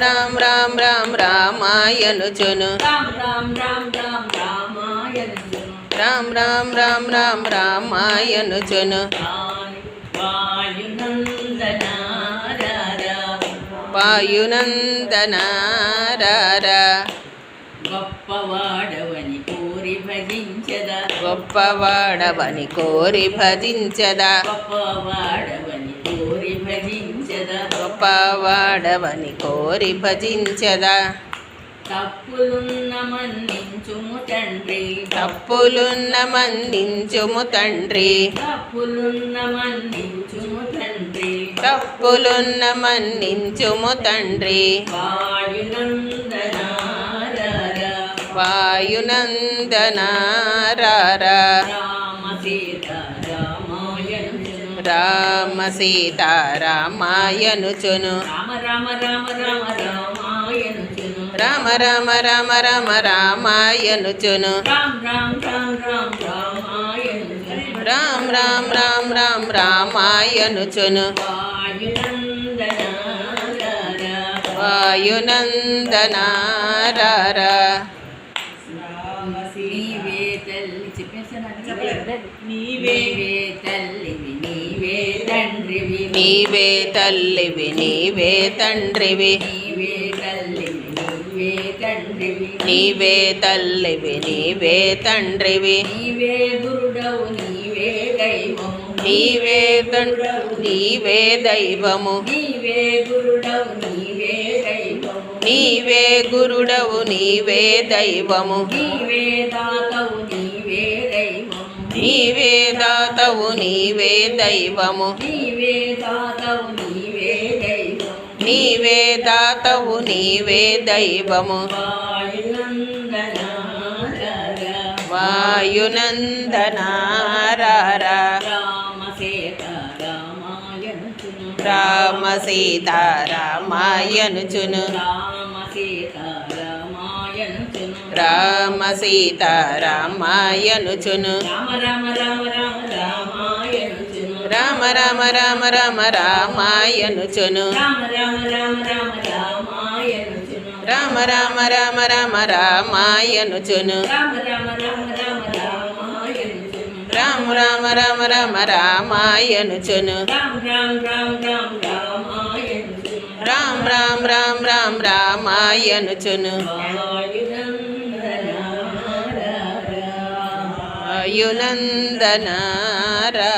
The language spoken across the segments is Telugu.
రామ్ రామ్ రామ్ రామాయనుచును రామ్ రామ్ రామ్ రామ్ రామాయనుచును రామ్ రామ్ రామ్ రామ్ రామాయనుచును వాయునందనారా గొప్పవాడవని కోరి భజించదా గొప్పవాడవని కోరి భజించదా గొప్పవాడవని కోరి భజించదా గొప్పవాడవని కోరి భజించదా తప్పులున్న మన్నించుము తండ్రి తప్పులున్న మన్నించుము తండ్రి తప్పులున్న మన్నించుము తండ్రి తప్పులున్న మన్నించుము తండ్రి వాయునందనారా రామ సీతారామాయనుచును రామ రామ రామ రామ రామాయనుచును రామ రామ రామ రామ రామాయనుచును వాయునందనారా నీవే తల్లివి నీవే తండ్రివి నీవే తల్లివి నీవే తండ్రివి నీవే గురుడవు నీవే దైవము నీవే నీవే దైవము నీవే గురుడవు నీవే దైవము నీవే గురుడవు నీవే దైవము నీవే దాతవు నీవే దైవము నీవే దాతవు నీవే దైవము నీవే దాతవు నీవే దైవము నీవే దాతవు నీవే దైవము వాయునందనారా రామ సీతారామాయనుచును రామ సీతారామాయనుచును రామ రామ రామ రామ రామాయనుచును రామ రామ రామ రామ రామాయనుచును రామ రామ రామ రామ రామాయనుచును రామ రామ రామ రామ రామాయనుచును వాయునందనారా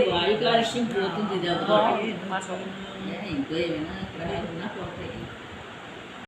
వాయు కాలుష్యం పోతుంది ఇంకో ఏమైనా